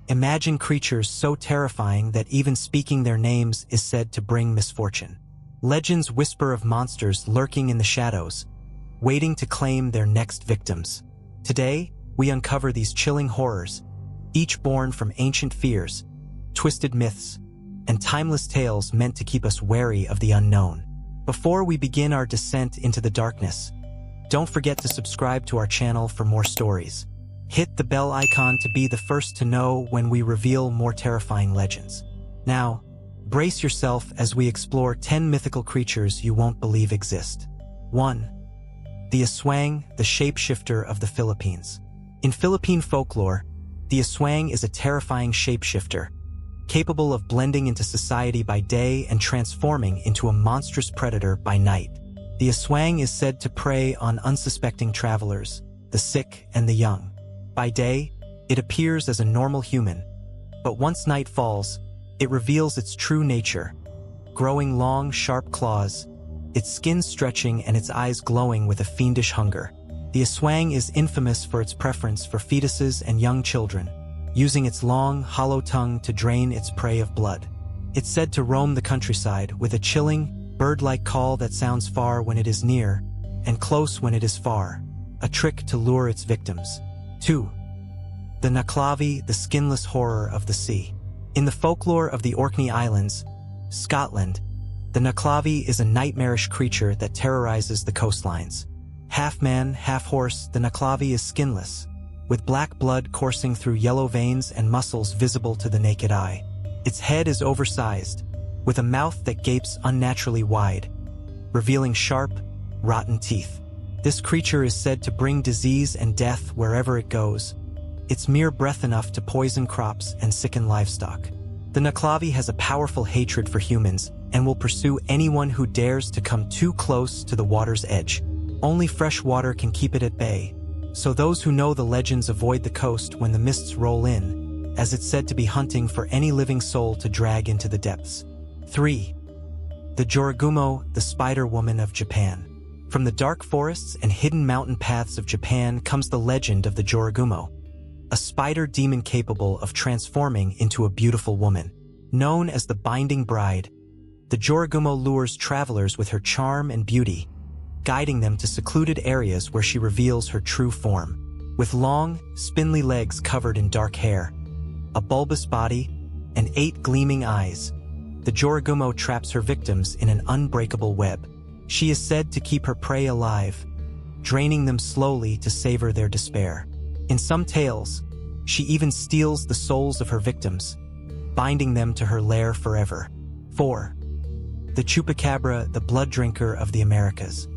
Imagine creatures so terrifying that even speaking their names is said to bring misfortune. Legends whisper of monsters lurking in the shadows, waiting to claim their next victims. Today, we uncover these chilling horrors, each born from ancient fears, twisted myths, and timeless tales meant to keep us wary of the unknown. Before we begin our descent into the darkness, don't forget to subscribe to our channel for more stories. Hit the bell icon to be the first to know when we reveal more terrifying legends. Now, brace yourself as we explore 10 mythical creatures you won't believe exist. 1. The Aswang, the shapeshifter of the Philippines. In Philippine folklore, the Aswang is a terrifying shapeshifter, capable of blending into society by day and transforming into a monstrous predator by night. The Aswang is said to prey on unsuspecting travelers, the sick and the young. By day, it appears as a normal human, but once night falls, it reveals its true nature, growing long, sharp claws, its skin stretching and its eyes glowing with a fiendish hunger. The Aswang is infamous for its preference for fetuses and young children, using its long, hollow tongue to drain its prey of blood. It's said to roam the countryside with a chilling, bird-like call that sounds far when it is near and close when it is far, a trick to lure its victims. 2. The Nuckelavee, the skinless horror of the sea. In the folklore of the Orkney Islands, Scotland, the Nuckelavee is a nightmarish creature that terrorizes the coastlines. Half man, half horse, the Nuckelavee is skinless, with black blood coursing through yellow veins and muscles visible to the naked eye. Its head is oversized, with a mouth that gapes unnaturally wide, revealing sharp, rotten teeth. This creature is said to bring disease and death wherever it goes, its mere breath enough to poison crops and sicken livestock. The Nuckelavee has a powerful hatred for humans and will pursue anyone who dares to come too close to the water's edge. Only fresh water can keep it at bay, so those who know the legends avoid the coast when the mists roll in, as it's said to be hunting for any living soul to drag into the depths. 3. The Jorogumo, the spider woman of Japan. From the dark forests and hidden mountain paths of Japan comes the legend of the Jorogumo, a spider demon capable of transforming into a beautiful woman. Known as the Binding Bride, the Jorogumo lures travelers with her charm and beauty, guiding them to secluded areas where she reveals her true form. With long, spindly legs covered in dark hair, a bulbous body, and 8 gleaming eyes, the Jorogumo traps her victims in an unbreakable web. She is said to keep her prey alive, draining them slowly to savor their despair. In some tales, she even steals the souls of her victims, binding them to her lair forever. 4. The Chupacabra, the blood drinker of the Americas.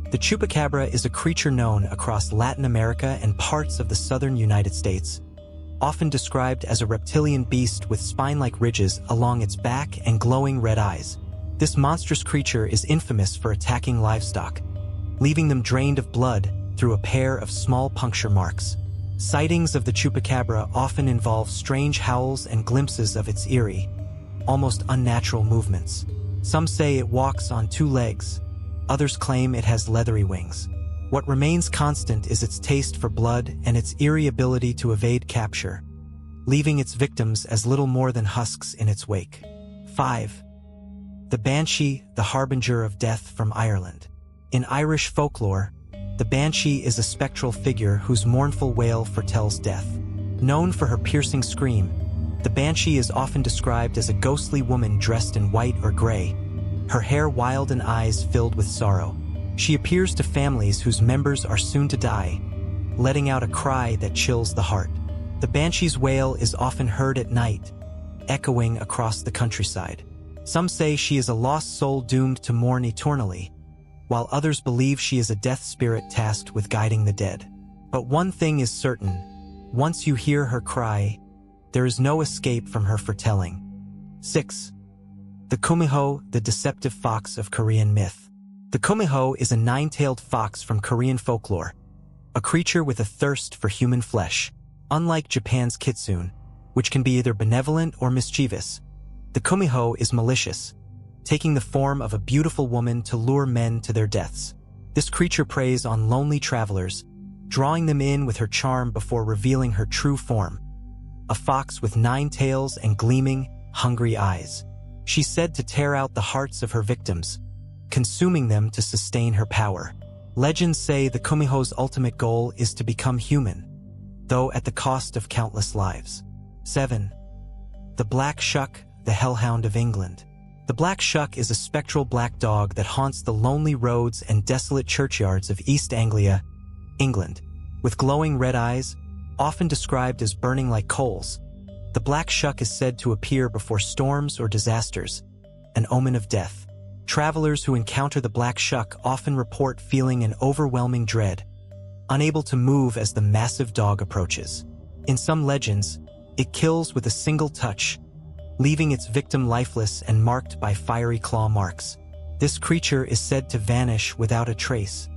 The Chupacabra is a creature known across Latin America and parts of the southern United States, often described as a reptilian beast with spine-like ridges along its back and glowing red eyes. This monstrous creature is infamous for attacking livestock, leaving them drained of blood through a pair of small puncture marks. Sightings of the Chupacabra often involve strange howls and glimpses of its eerie, almost unnatural movements. Some say it walks on 2 legs, others claim it has leathery wings. What remains constant is its taste for blood and its eerie ability to evade capture, leaving its victims as little more than husks in its wake. 5. The Banshee, the harbinger of death from Ireland. In Irish folklore, the Banshee is a spectral figure whose mournful wail foretells death. Known for her piercing scream, the Banshee is often described as a ghostly woman dressed in white or gray, her hair wild and eyes filled with sorrow. She appears to families whose members are soon to die, letting out a cry that chills the heart. The Banshee's wail is often heard at night, echoing across the countryside. Some say she is a lost soul doomed to mourn eternally, while others believe she is a death spirit tasked with guiding the dead. But one thing is certain: once you hear her cry, there is no escape from her foretelling. 6. The Kumiho, the deceptive fox of Korean myth. The Kumiho is a 9-tailed fox from Korean folklore, a creature with a thirst for human flesh. Unlike Japan's kitsune, which can be either benevolent or mischievous, the Kumiho is malicious, taking the form of a beautiful woman to lure men to their deaths. This creature preys on lonely travelers, drawing them in with her charm before revealing her true form, a fox with 9 tails and gleaming, hungry eyes. She's said to tear out the hearts of her victims, consuming them to sustain her power. Legends say the Kumiho's ultimate goal is to become human, though at the cost of countless lives. 7. The Black Shuck, the Hellhound of England. The Black Shuck is a spectral black dog that haunts the lonely roads and desolate churchyards of East Anglia, England. With glowing red eyes, often described as burning like coals, the Black Shuck is said to appear before storms or disasters, an omen of death. Travelers who encounter the Black Shuck often report feeling an overwhelming dread, unable to move as the massive dog approaches. In some legends, it kills with a single touch, leaving its victim lifeless and marked by fiery claw marks. This creature is said to vanish without a trace,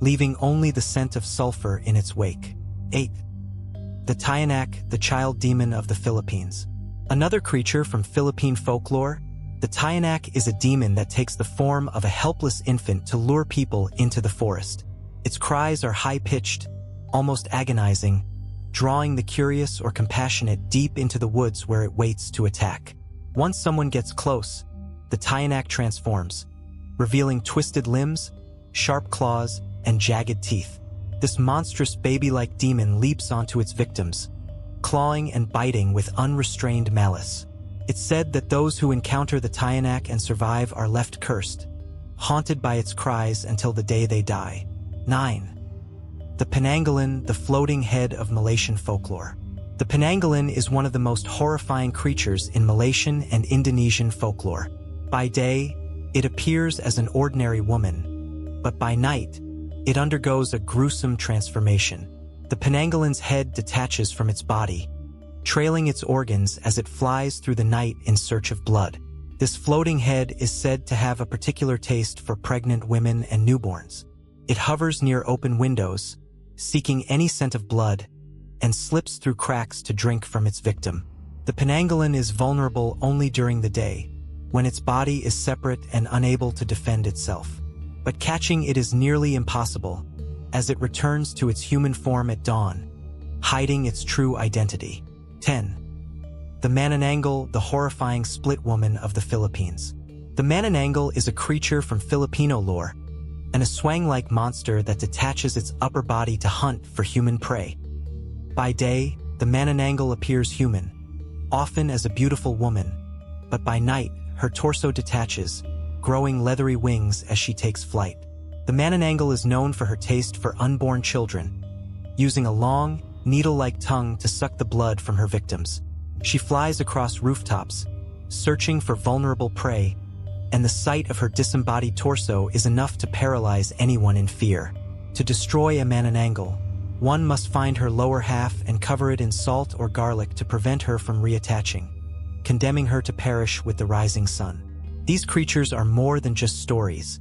leaving only the scent of sulfur in its wake. 8. The Tiyanak, the child demon of the Philippines. Another creature from Philippine folklore, the Tiyanak is a demon that takes the form of a helpless infant to lure people into the forest. Its cries are high-pitched, almost agonizing, drawing the curious or compassionate deep into the woods where it waits to attack. Once someone gets close, the Tiyanak transforms, revealing twisted limbs, sharp claws, and jagged teeth. This monstrous baby-like demon leaps onto its victims, clawing and biting with unrestrained malice. It's said that those who encounter the Tiyanak and survive are left cursed, haunted by its cries until the day they die. 9. The Penanggalan, the floating head of Malaysian folklore. The Penanggalan is one of the most horrifying creatures in Malaysian and Indonesian folklore. By day, it appears as an ordinary woman, but by night, it undergoes a gruesome transformation. The Penanggalan's head detaches from its body, trailing its organs as it flies through the night in search of blood. This floating head is said to have a particular taste for pregnant women and newborns. It hovers near open windows, seeking any scent of blood, and slips through cracks to drink from its victim. The Penanggalan is vulnerable only during the day, when its body is separate and unable to defend itself. But catching it is nearly impossible, as it returns to its human form at dawn, hiding its true identity. 10. The Manananggal, the horrifying split woman of the Philippines. The Manananggal is a creature from Filipino lore, an Aswang-like monster that detaches its upper body to hunt for human prey. By day, the Manananggal appears human, often as a beautiful woman, but by night, her torso detaches, growing leathery wings as she takes flight. The Manananggal is known for her taste for unborn children, using a long, needle-like tongue to suck the blood from her victims. She flies across rooftops, searching for vulnerable prey, and the sight of her disembodied torso is enough to paralyze anyone in fear. To destroy a Manananggal, one must find her lower half and cover it in salt or garlic to prevent her from reattaching, condemning her to perish with the rising sun. These creatures are more than just stories.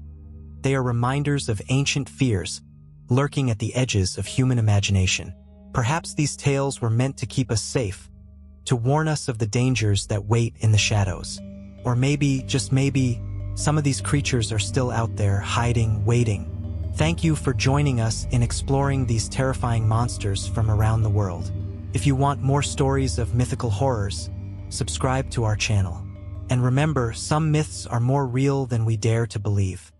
They are reminders of ancient fears, lurking at the edges of human imagination. Perhaps these tales were meant to keep us safe, to warn us of the dangers that wait in the shadows. Or maybe, just maybe, some of these creatures are still out there, hiding, waiting. Thank you for joining us in exploring these terrifying monsters from around the world. If you want more stories of mythical horrors, subscribe to our channel. And remember, some myths are more real than we dare to believe.